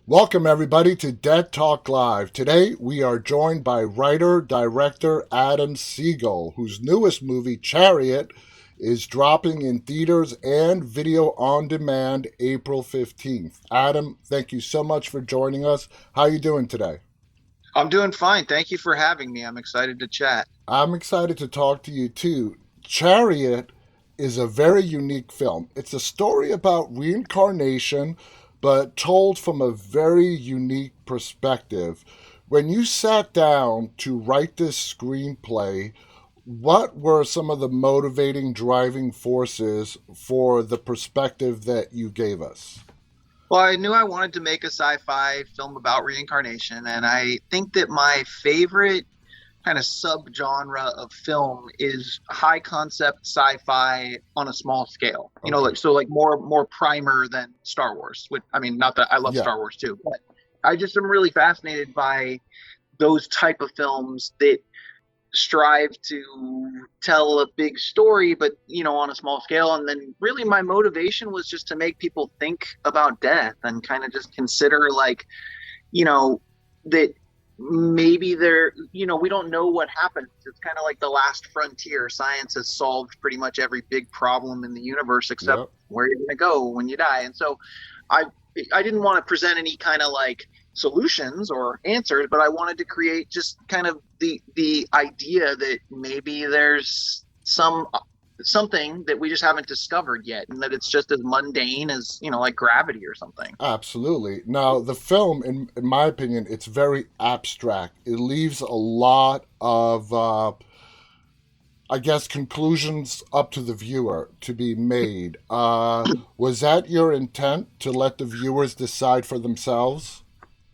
Welcome, everybody, to Dead Talk Live. Today, we are joined by writer director Adam Sigal, whose newest movie, Chariot, is dropping in theaters and video on demand April 15th. Adam, thank you so much for joining us. How are you doing today? I'm doing fine. Thank you for having me. I'm excited to chat. I'm excited to talk to you too. Chariot is a very unique film. It's a story about reincarnation, but told from a very unique perspective. When you sat down to write this screenplay, what were some of the motivating driving forces for the perspective that you gave us? Well, I knew I wanted to make a sci-fi film about reincarnation, and I think that my favorite kind of subgenre of film is high concept sci-fi on a small scale. Okay. Like more primer than Star Wars. Which I mean, not that I love Yeah. Star Wars too, but I just am really fascinated by those type of films that strive to tell a big story, but on a small scale. And then really my motivation was just to make people think about death and kind of just consider like, you know, that maybe we don't know what happens. It's kind of like the last frontier. Science has solved pretty much every big problem in the universe except Yep. where you're going to go when you die. And so I I didn't want to present any kind of like solutions or answers, but I wanted to create just kind of the idea that maybe there's something that we just haven't discovered yet, and that it's just as mundane as like gravity or something. Absolutely. Now, the film, in my opinion, it's very abstract. It leaves a lot of, I guess, conclusions up to the viewer to be made. Was that your intent to let the viewers decide for themselves?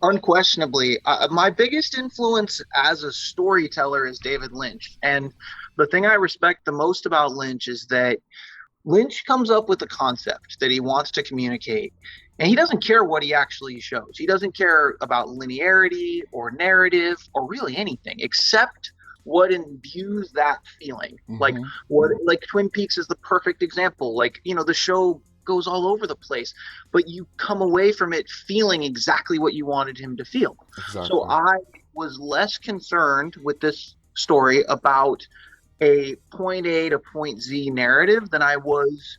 Unquestionably, my biggest influence as a storyteller is David Lynch, and the thing I respect the most about Lynch is that Lynch comes up with a concept that he wants to communicate, and he doesn't care what he actually shows. He doesn't care about linearity or narrative or really anything except what imbues that feeling. Hmm. Like Twin Peaks is the perfect example. Like, the show goes all over the place, but you come away from it feeling exactly what you wanted him to feel. So Exactly. I was less concerned with this story about a point A to point Z narrative than I was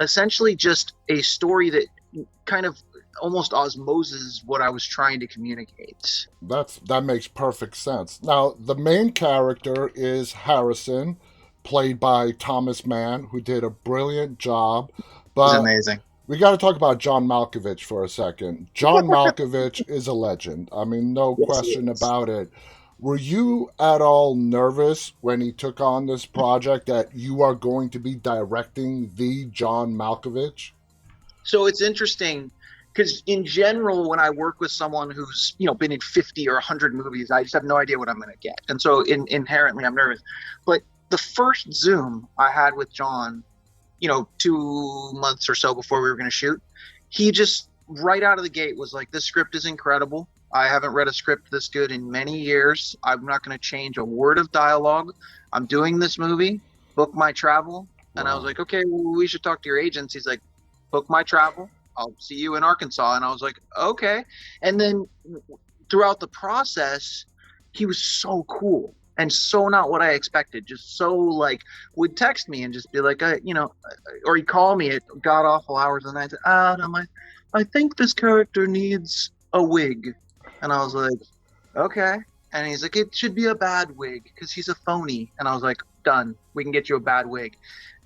essentially just a story that kind of almost osmoses what I was trying to communicate. That makes perfect sense. Now, the main character is Harrison, played by Thomas Mann, who did a brilliant job. It was But amazing. we got to talk about John Malkovich for a second. John Malkovich is a legend. I mean, no Yes, it question is. about it. Were you at all nervous when he took on this project that you are going to be directing the John Malkovich? So it's interesting because in general, when I work with someone who's been in 50 or 100 movies, I just have no idea what I'm going to get, and so inherently I'm nervous. But the first Zoom I had with John, 2 months or so before we were going to shoot, he just right out of the gate was like, "This script is incredible. I haven't read a script this good in many years. I'm not going to change a word of dialogue. I'm doing this movie. Book my travel." And I was Wow. like, "Okay, well, we should talk to your agents." He's like, "Book my travel. I'll see you in Arkansas." And I was like, "Okay." And then throughout the process, he was so cool and so not what I expected. Just so like would text me and just be like, or he'd call me at god awful hours of the night. Adam, I think this character needs a wig. And I was like, okay. And he's like, it should be a bad wig because he's a phony. And I was like, done. We can get you a bad wig.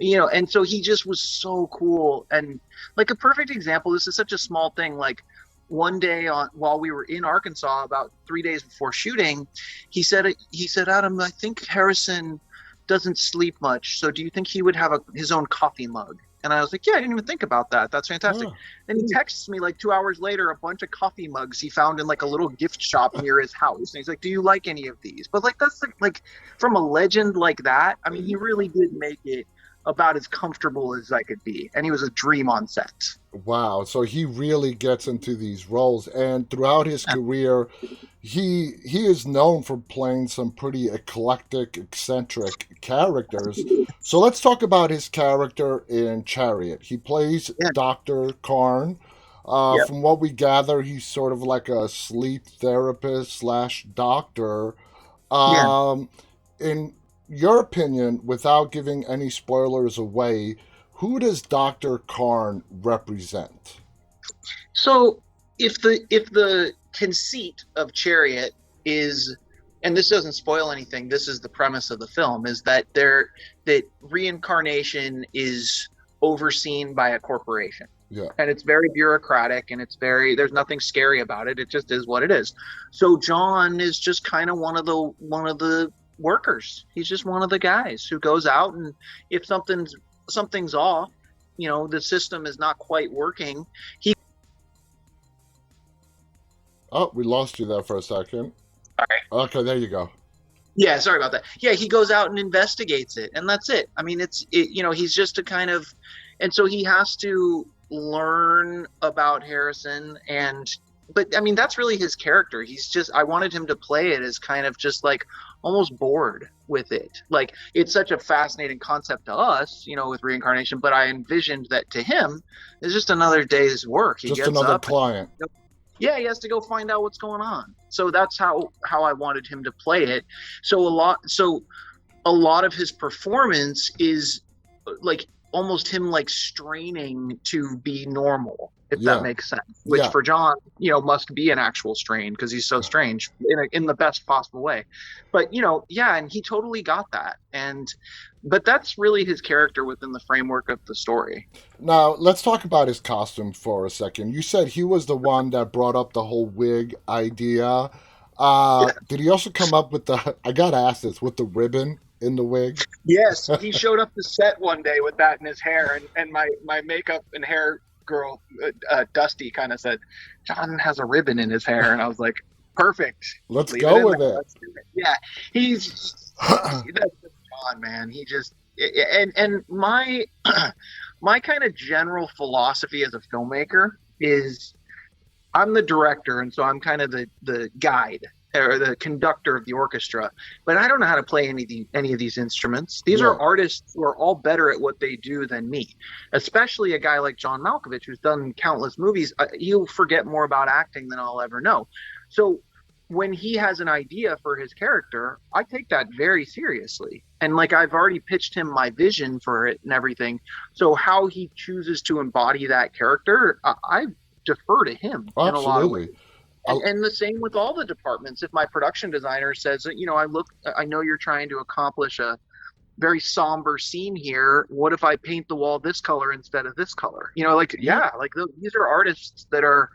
And so he just was so cool. And like a perfect example, this is such a small thing. Like one day while we were in Arkansas, about 3 days before shooting, he said, Adam, I think Harrison doesn't sleep much. So do you think he would have his own coffee mug? And I was like, yeah, I didn't even think about that. That's fantastic. Huh. Then he texts me like 2 hours later a bunch of coffee mugs he found in like a little gift shop near his house. And he's like, do you like any of these? But like, that's like from a legend like that. I mean, he really did make it about as comfortable as I could be. And he was a dream on set. Wow. So he really gets into these roles, and throughout his career, he is known for playing some pretty eclectic, eccentric characters. So let's talk about his character in Chariot. He plays Yeah. Dr. Karn. Yep. From what we gather, he's sort of like a sleep therapist slash doctor. Yeah. Um, in your opinion, without giving any spoilers away, who does Dr. Karn represent? So if the conceit of Chariot is, and this doesn't spoil anything, this is the premise of the film, is that reincarnation is overseen by a corporation. Yeah. And it's very bureaucratic, and there's nothing scary about it. It just is what it is. So John is just kind of one of the workers. He's just one of the guys who goes out, and if something's off, the system is not quite working. He Oh, we lost you there for a second. Okay, there you go. Yeah, sorry about that. Yeah, he goes out and investigates it, and that's it. I mean, he's just a kind of, and so he has to learn about Harrison, but I mean, that's really his character. I wanted him to play it as kind of just like almost bored with it. Like, it's such a fascinating concept to us, with reincarnation, but I envisioned that to him, it's just another day's work. He Just gets another up. client. Yeah, he has to go find out what's going on. So that's how I wanted him to play it. So a lot of his performance is like almost him like straining to be normal, if that Yeah. makes sense. Which Yeah. for John, must be an actual strain because he's so strange in the best possible way. But yeah, and he totally got that. But that's really his character within the framework of the story. Now, let's talk about his costume for a second. You said he was the one that brought up the whole wig idea. Did he also come up with I gotta ask this, with the ribbon in the wig? Yes, he showed up to set one day with that in his hair, and my makeup and hair girl, Dusty, kind of said, "John has a ribbon in his hair," and I was like, "Perfect, Let's leave it go in with there. it. Let's do it." Yeah, that's just John, man. He just and my kind of general philosophy as a filmmaker is I'm the director, and so I'm kind of the guide or the conductor of the orchestra, but I don't know how to play any of these instruments. These Yeah. are artists who are all better at what they do than me, especially a guy like John Malkovich, who's done countless movies. He'll forget more about acting than I'll ever know. So when he has an idea for his character, I take that very seriously. And like, I've already pitched him my vision for it and everything. So how he chooses to embody that character, I defer to him in a lot of ways. Absolutely. I, And the same with all the departments. If my production designer says that, I know you're trying to accomplish a very somber scene here. What if I paint the wall this color instead of this color? yeah. These are artists that are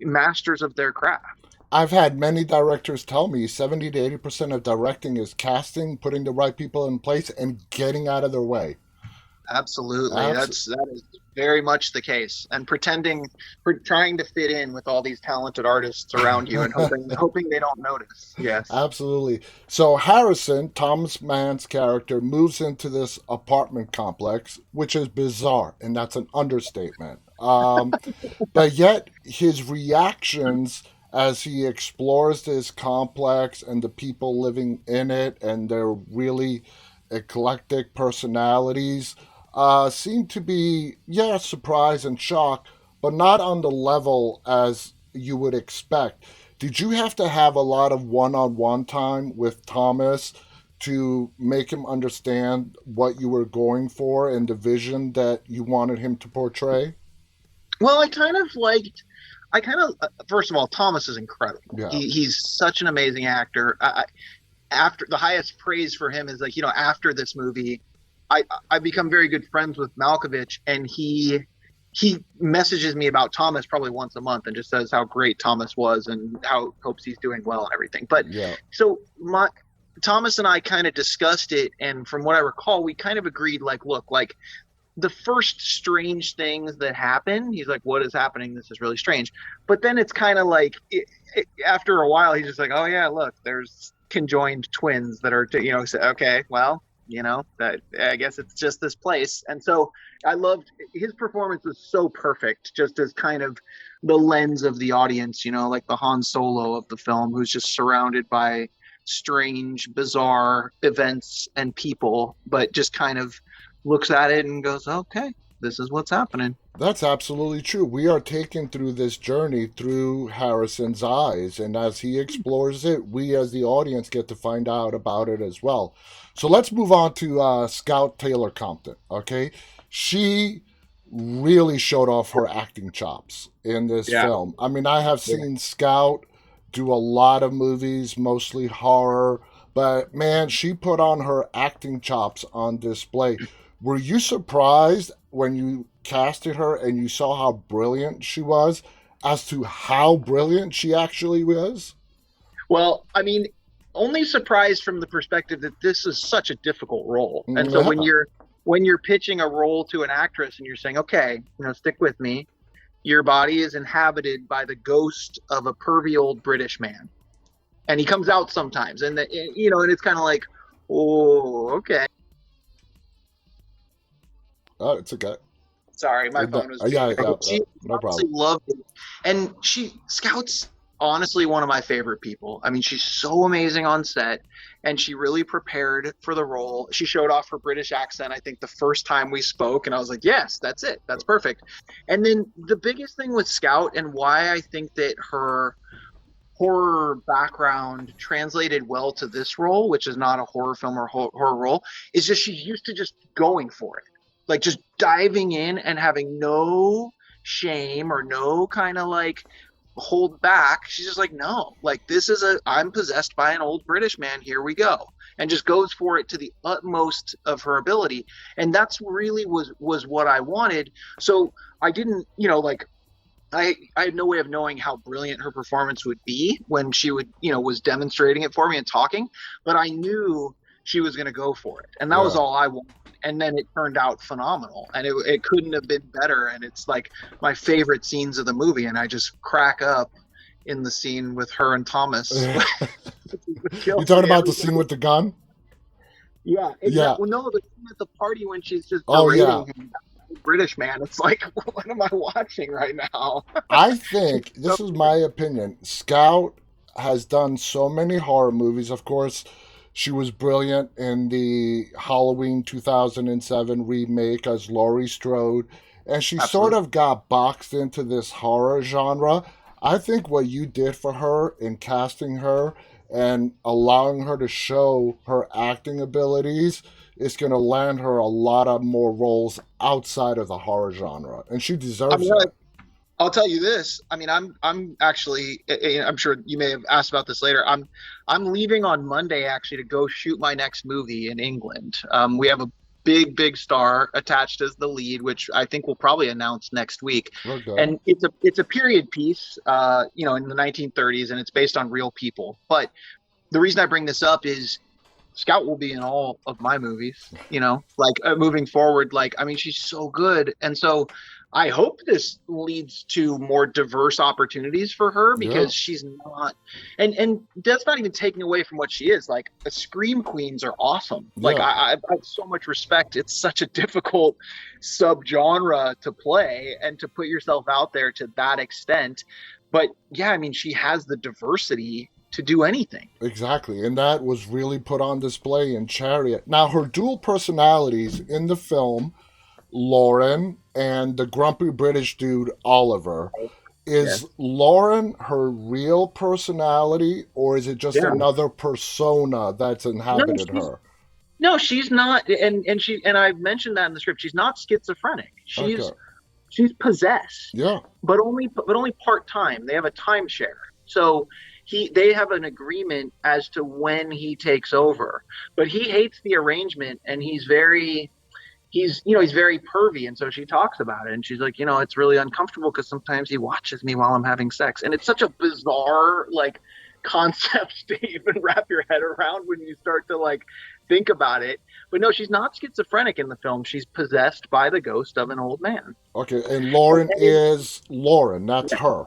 masters of their craft. I've had many directors tell me 70 to 80% of directing is casting, putting the right people in place, and getting out of their way. Absolutely. Abs- That is very much the case. And trying to fit in with all these talented artists around you and hoping they don't notice. Yes. Absolutely. So Harrison, Thomas Mann's character, moves into this apartment complex, which is bizarre, and that's an understatement. But yet his reactions as he explores this complex and the people living in it and their really eclectic personalities seem to be, yeah, surprise and shock, but not on the level as you would expect. Did you have to have a lot of one on one time with Thomas to make him understand what you were going for and the vision that you wanted him to portray? Well, first of all, Thomas is incredible. Yeah. He's such an amazing actor. After the highest praise for him is like, after this movie, I become very good friends with Malkovich, and he messages me about Thomas probably once a month and just says how great Thomas was and how hopes he's doing well and everything. But Yeah. so Thomas and I kind of discussed it, and from what I recall, we kind of agreed, like, look, like the first strange things that happen, he's like, what is happening? This is really strange. But then it's kind of like, after a while, he's just like, oh yeah, look, there's conjoined twins that are, okay, well, that I guess it's just this place. And so I loved his performance was so perfect, just as kind of the lens of the audience, like the Han Solo of the film, who's just surrounded by strange, bizarre events and people, but just kind of looks at it and goes, okay, this is what's happening. That's absolutely true. We are taken through this journey through Harrison's eyes, and as he explores it, we as the audience get to find out about it as well. So let's move on to Scout Taylor Compton. Okay, she really showed off her acting chops in this Yeah. film. I mean, I have Yeah. seen Scout do a lot of movies, mostly horror, but man, she put on her acting chops on display. Were you surprised when you casted her and you saw how brilliant she was as to how brilliant she actually was? Well, I mean, only surprised from the perspective that this is such a difficult role. And so Yeah. when you're pitching a role to an actress and you're saying, "Okay, stick with me. Your body is inhabited by the ghost of a pervy old British man." And he comes out sometimes and it's kind of like, "Oh, okay." Oh, it's okay. Sorry, my phone was being Yeah, yeah, she no honestly problem. loved it. And Scout's honestly one of my favorite people. I mean, she's so amazing on set and she really prepared for the role. She showed off her British accent, I think, the first time we spoke, and I was like, yes, that's it. That's perfect. And then the biggest thing with Scout and why I think that her horror background translated well to this role, which is not a horror film or horror role, is just she's used to just going for it, like just diving in and having no shame or no kind of like hold back. She's just like, no, like this is I'm possessed by an old British man. Here we go. And just goes for it to the utmost of her ability. And that's really was what I wanted. So I didn't, like I had no way of knowing how brilliant her performance would be when she was demonstrating it for me and talking, but I knew she was going to go for it, and that was Yeah. all I wanted. And then it turned out phenomenal, and it couldn't have been better. And it's like my favorite scenes of the movie, and I just crack up in the scene with her and Thomas. It You kills talking me about the every scene time. with the gun? Yeah, Yeah. exactly. Well, no, the scene at the party when she's just Oh, yeah. berating him, that British man. It's like, what am I watching right now? I She's think, so this is my opinion, Scout has done so many horror movies. Of course, she was brilliant in the Halloween 2007 remake as Laurie Strode, and she sort absolutely. of got boxed into this horror genre. I think what you did for her in casting her and allowing her to show her acting abilities is going to land her a lot of more roles outside of the horror genre, and she I deserves mean, that. I'll tell you this. I mean, I'm actually. I'm sure you may have asked about this later. I'm leaving on Monday actually to go shoot my next movie in England. We have a big star attached as the lead, which I think we'll probably announce next week. Okay. And it's a period piece, in the 1930s, and it's based on real people. But the reason I bring this up is Scout will be in all of my movies, like moving forward. Like, I mean, she's so good. And so I hope this leads to more diverse opportunities for her Yeah. because she's not, and that's not even taking away from what she is. Like, the Scream Queens are awesome. Like, Yeah. I have so much respect. It's such a difficult subgenre to play and to put yourself out there to that extent. But yeah, I mean, she has the diversity to do anything. Exactly. And that was really put on display in Chariot. Now, her dual personalities in the film, Lauren and the grumpy British dude, Oliver, Yeah. is Lauren her real personality, or is it just Yeah. another persona that's No, inhabited she's her? no, she's not, and I mentioned that in the script. She's not schizophrenic. Okay. She's possessed, Yeah. but only part time. They have a timeshare, so they have an agreement as to when he takes over. But he hates the arrangement, and he's very pervy, and so she talks about it, and she's like, it's really uncomfortable because sometimes he watches me while I'm having sex, and it's such a bizarre like concept to even wrap your head around when you start to like think about it. But no, she's not schizophrenic in the film. She's possessed by the ghost of an old man. Okay. And And, Lauren and is Lauren. That's her.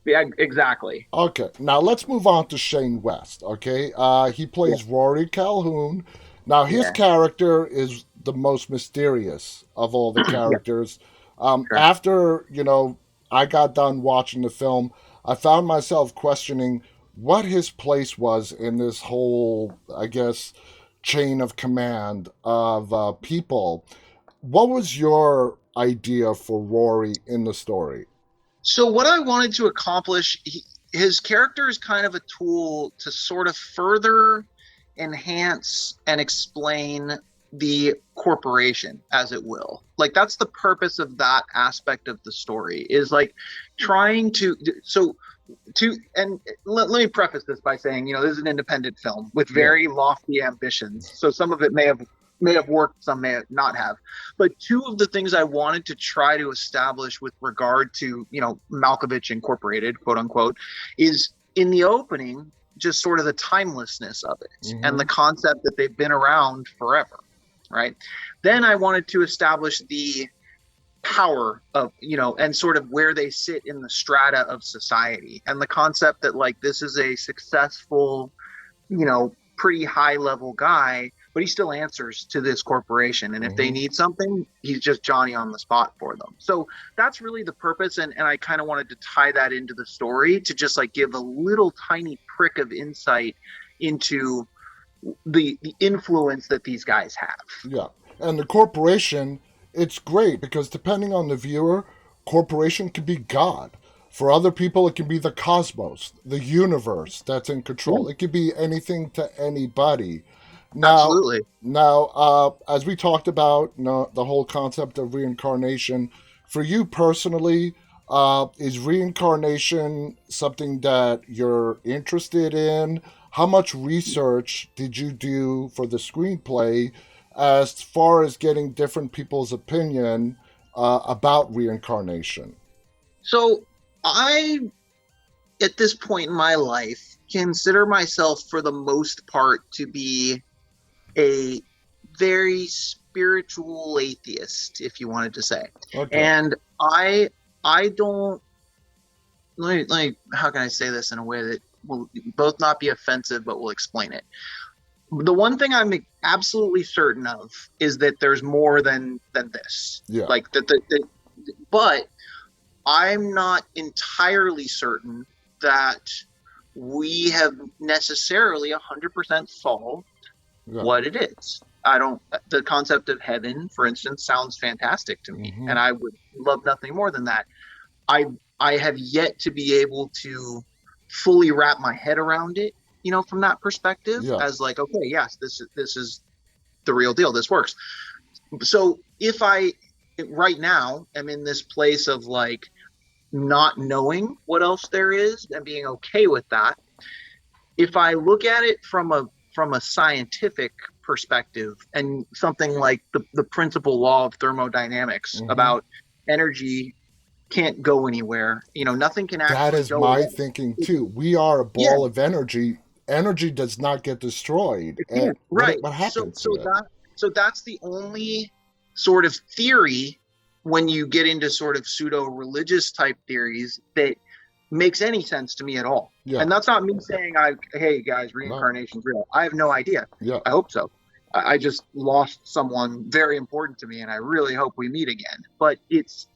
yeah, exactly. Okay, now let's move on to Shane West. Okay, he Yeah, plays Rory Calhoun. Now his yeah, character is the most mysterious of all the yeah, characters. correct. After I got done watching the film, I found myself questioning what his place was in this whole, I guess, chain of command of people. What was your idea for Rory in the story? So what I wanted to accomplish, his character is kind of a tool to sort of further enhance and explain the corporation, as it will. Like that's the purpose of that aspect of the story, is like trying to so to and let me preface this by saying, this is an independent film with Yeah. very lofty ambitions. So some of it may have worked, some may not have. But two of the things I wanted to try to establish with regard to, Malkovich Incorporated, quote unquote, is in the opening, just sort of the timelessness of it and the concept that they've been around forever, right? Then I wanted to establish the power of, and sort of where they sit in the strata of society, and the concept that like this is a successful, pretty high level guy, but he still answers to this corporation. And if they need something, he's just Johnny on the spot for them. So that's really the purpose. And I kind of wanted to tie that into the story to just like give a little tiny prick of insight into the influence that these guys have. Yeah. And the corporation, it's great because depending on the viewer, corporation can be God. For other people, it can be the cosmos, the universe that's in control. Yeah, It could be anything to anybody. Now, absolutely. as we talked about, the whole concept of reincarnation, for you personally, is reincarnation something that you're interested in? How much research did you do for the screenplay as far as getting different people's opinion about reincarnation? So I, at this point in my life, consider myself for the most part to be a very spiritual atheist, if you wanted to say. Okay. And I don't, how can I say this in a way that will both not be offensive, but will explain it. The one thing I'm absolutely certain of is that there's more than this. Yeah. Like but I'm not entirely certain that we have necessarily 100% solved Yeah. what it is. The concept of heaven, for instance, sounds fantastic to me, and I would love nothing more than that. I I have yet to be able to fully wrap my head around it, from that perspective, Yeah. as like, okay, yes, this is the real deal. This works. So if I right now am in this place of like not knowing what else there is and being okay with that, if I look at it from a scientific perspective and something like the principal law of thermodynamics about energy can't go anywhere, nothing can That actually is go my away. thinking too. We are a Yeah, ball of energy. Energy does not get destroyed. it And can't. Right. what So happens so to it? that's the only sort of theory when you get into sort of pseudo religious type theories that makes any sense to me at all. Yeah. And that's not me saying hey guys, No. reincarnation's real. I have no idea. Yeah. I hope so. I just lost someone very important to me, and I really hope we meet again. But it's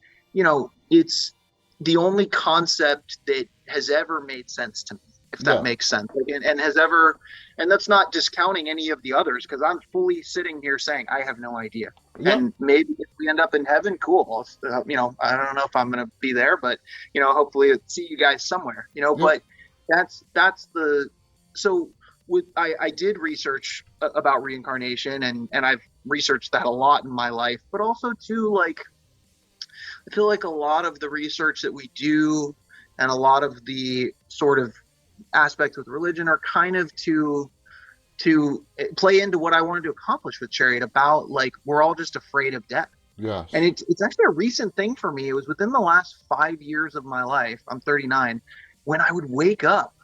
the only concept that has ever made sense to me, if that Yeah. makes sense, and has ever, and that's not discounting any of the others, because I'm fully sitting here saying I have no idea. Yeah. And maybe if we end up in heaven, cool. I don't know if I'm going to be there, but hopefully I'll see you guys somewhere. Yeah. But that's the so with I did research about reincarnation, and I've researched that a lot in my life, but also too, like, I feel like a lot of the research that we do and a lot of the sort of aspects with religion are kind of to play into what I wanted to accomplish with Chariot, about like we're all just afraid of death. Yes. And it's actually a recent thing for me. It was within the last 5 years of my life. I'm 39, when I would wake up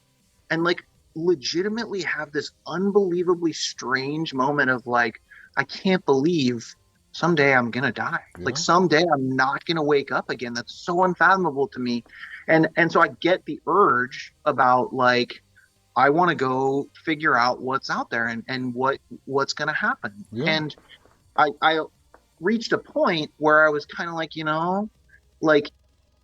and like legitimately have this unbelievably strange moment of like, I can't believe someday I'm gonna die. Yeah. Like someday I'm not gonna wake up again. That's so unfathomable to me. And so I get the urge about like, I want to go figure out what's out there and what's gonna happen. Yeah. And I reached a point where I was kind of like, like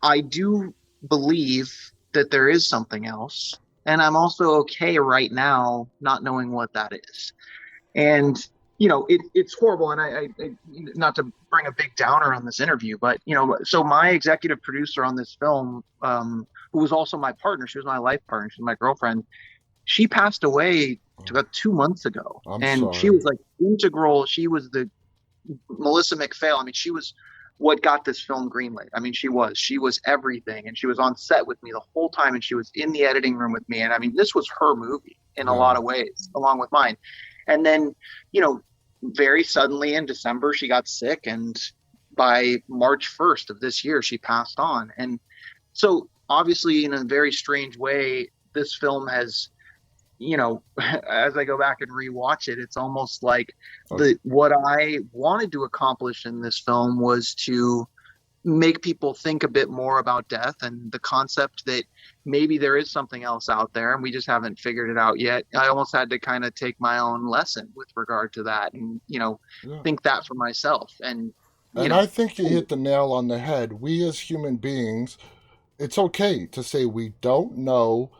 I do believe that there is something else, and I'm also okay right now not knowing what that is. And it's horrible. And not to bring a big downer on this interview, but so my executive producer on this film, who was also my partner, she was my life partner, she was my girlfriend. She passed away about 2 months ago, I'm and she sorry. was like integral. She was the Melissa McPhail. I mean, she was what got this film greenlit. I mean, she was everything, and she was on set with me the whole time, and she was in the editing room with me. And I mean, this was her movie in a Yeah. lot of ways, along with mine. And then, you know, very suddenly in December, she got sick, and by March 1st of this year, she passed on. And so, obviously, in a very strange way, this film has, as I go back and rewatch it, it's almost like Uh, the what I wanted to accomplish in this film was to make people think a bit more about death and the concept that maybe there is something else out there and we just haven't figured it out yet. I almost had to kind of take my own lesson with regard to that and, yeah. think that for myself. And, you And know, I think you hit the nail on the head. We as human beings, it's okay to say we don't know,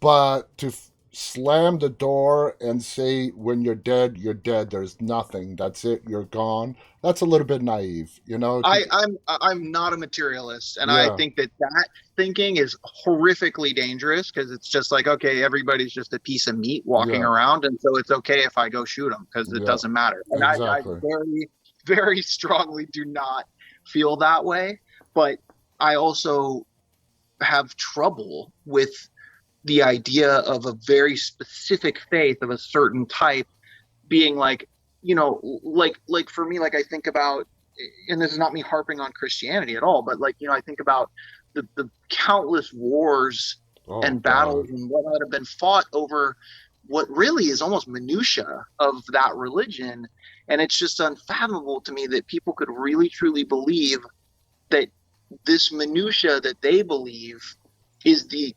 but to slam the door and say when you're dead, you're dead. There's nothing. That's it. You're gone. That's a little bit naive, you know. I'm not a materialist, and I Yeah, think that thinking is horrifically dangerous because it's just like, okay, everybody's just a piece of meat walking yeah, around, and so it's okay if I go shoot them because it yeah. doesn't matter. And I Exactly. very very strongly do not feel that way, but I also have trouble with the idea of a very specific faith of a certain type being like, like for me, like I think about, and this is not me harping on Christianity at all, but like, I think about the countless wars Oh and battles God. and whatnot have been fought over what really is almost minutia of that religion. And it's just unfathomable to me that people could really truly believe that this minutia that they believe is the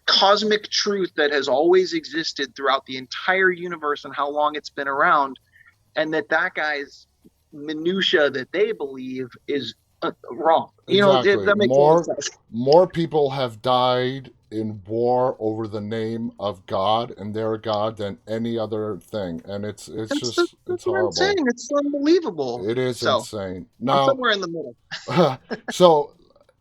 cosmic truth that has always existed throughout the entire universe and how long it's been around, and that guy's minutia that they believe is wrong. Exactly. That makes a lot of sense. More people have died in war over the name of God and their God than any other thing, and it's just That's it's what I'm saying. horrible. It's unbelievable. It is So insane. I'm Now, somewhere in the middle. so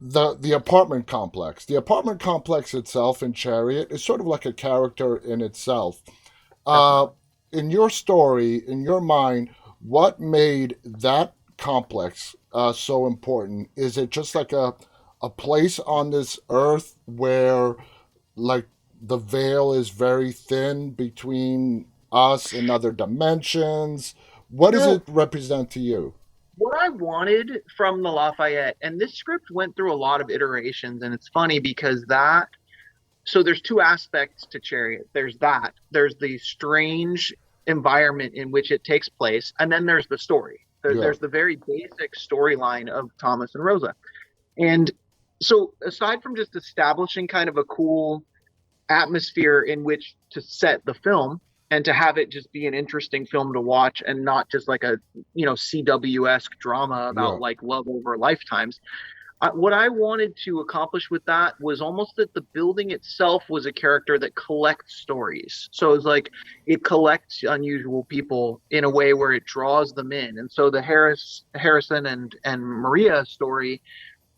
the apartment complex, itself in Chariot is sort of like a character in itself. Uh, Definitely. in your story, in your mind, what made that complex so important? Is it just like a place on this earth where like the veil is very thin between us and other dimensions? What You does it know, represent to you? what I wanted from the Lafayette, and this script went through a lot of iterations, and it's funny because so there's two aspects to Chariot. There's the strange environment in which it takes place, and then there's the story. Yeah, There's the very basic storyline of Thomas and Rosa. And so aside from just establishing kind of a cool atmosphere in which to set the film and to have it just be an interesting film to watch and not just like a CW-esque drama yeah, about like love over lifetimes, what I wanted to accomplish with that was almost that the building itself was a character that collects stories. So it's like it collects unusual people in a way where it draws them in. And so the Harrison and Maria story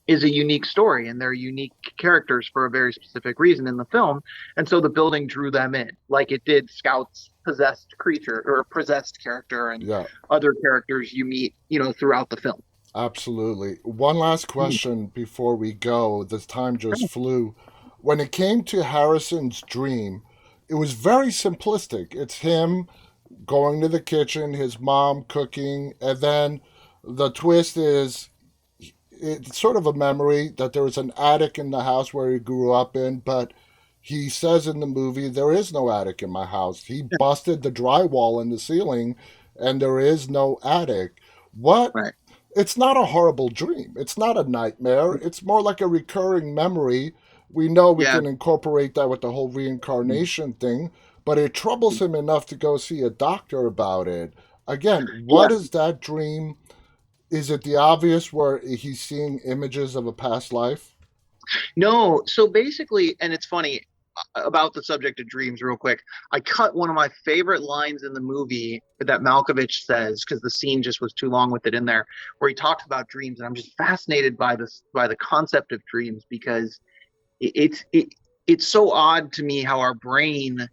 is a unique story, and they're unique characters for a very specific reason in the film. And so the building drew them in, like it did Scout's possessed creature or possessed character and yeah. other characters you meet, throughout the film. Absolutely. One last question before we go. This time just flew. When it came to Harrison's dream, it was very simplistic. It's him going to the kitchen, his mom cooking, and then the twist is it's sort of a memory that there was an attic in the house where he grew up in, but he says in the movie, there is no attic in my house. He busted the drywall in the ceiling, and there is no attic. What? Right. It's not a horrible dream. It's not a nightmare. It's more like a recurring memory. We know we Yeah. can incorporate that with the whole reincarnation thing, but it troubles him enough to go see a doctor about it. Again, what Yeah. is that dream? Is it the obvious where he's seeing images of a past life? No, so basically, and it's funny. about the subject of dreams real quick. I cut one of my favorite lines in the movie that Malkovich says because the scene just was too long with it in there, where he talks about dreams, and I'm just fascinated by this by the concept of dreams because it's so odd to me how our brain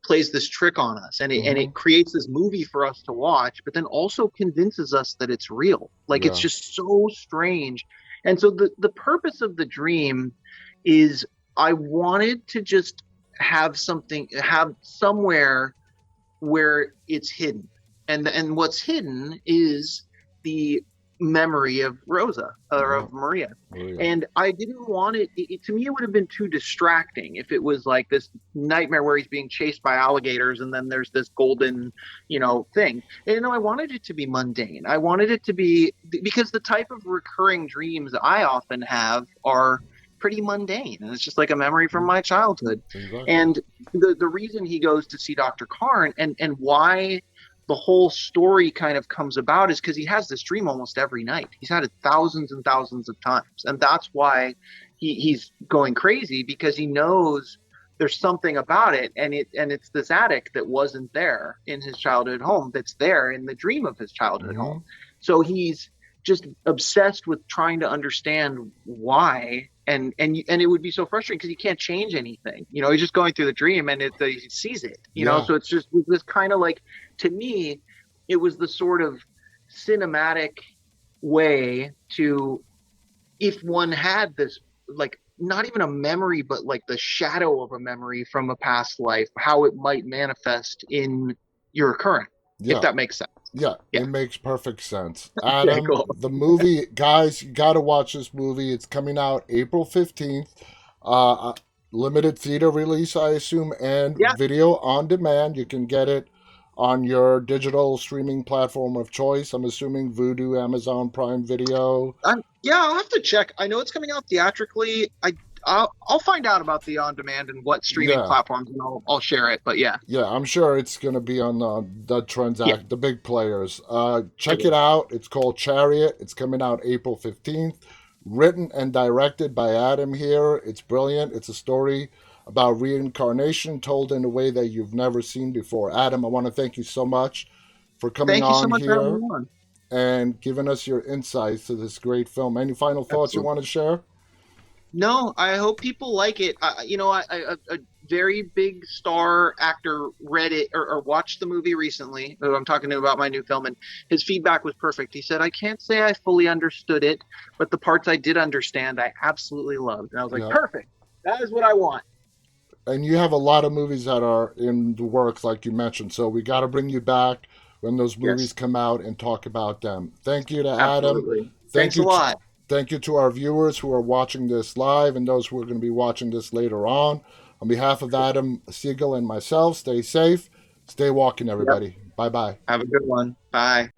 plays this trick on us and Hmm. it creates this movie for us to watch but then also convinces us that it's real, like it's Yeah. just so strange. And so the purpose of the dream is I wanted to just have somewhere where it's hidden. And what's hidden is the memory of Rosa or Yeah. of Maria. Maria. And I didn't want to me, it would have been too distracting if it was like this nightmare where he's being chased by alligators and then there's this golden, thing. And, I wanted it to be mundane. I wanted it to be because the type of recurring dreams I often have are pretty mundane and it's just like a memory from Mhm. my childhood. Exactly. And the reason he goes to see Dr. Karn and why the whole story kind of comes about is because he has this dream almost every night. He's had it thousands and thousands of times, and that's why he's going crazy because he knows there's something about it, and it's this attic that wasn't there in his childhood home that's there in the dream of his childhood home. Hmm. So he's just obsessed with trying to understand why and it would be so frustrating because he can't change anything. He's just going through the dream and he sees it. Yeah. So it's just this kind of like, to me, it was the sort of cinematic way to, if one had this, like, not even a memory but like the shadow of a memory from a past life, how it might manifest in your current, if Yeah. that makes sense. Yeah, Yeah. it makes perfect sense. Okay, Adam, cool. the movie, guys, you got to watch this movie. It's coming out April 15th. Uh, uh, Limited theater release, I assume, and Yeah. video on demand. You can get it on your digital streaming platform of choice. I'm assuming Vudu, Amazon Prime Video. Yeah, I'll have to check. I know it's coming out theatrically. I'll find out about the on demand and what streaming Yeah, platforms, and I'll share it. But yeah, yeah, I'm sure it's going to be on yeah, the big players. it Check it is. out. It's called Chariot. It's coming out April 15th. Written and directed by Adam here. It's brilliant. It's a story about reincarnation told in a way that you've never seen before. Adam, I want to thank you so much for coming Thank you so on much for having here me on. and giving us your insights to this great film. Any final thoughts you Absolutely. want to share? No, I hope people like it. A very big star actor read it or watched the movie recently, who I'm talking to about my new film, and his feedback was perfect. He said, I can't say I fully understood it, but the parts I did understand, I absolutely loved. And I was like, Yeah. perfect. That is what I want. And you have a lot of movies that are in the works, like you mentioned. So we got to bring you back when those movies Yes, come out and talk about them. Thank you to Adam. absolutely. Thank Thanks a you to, lot. thank you to our viewers who are watching this live and those who are going to be watching this later on. On behalf of Adam, Sigal, and myself, stay safe. Stay walking, Yep. everybody. Bye bye. Have a good one. Bye.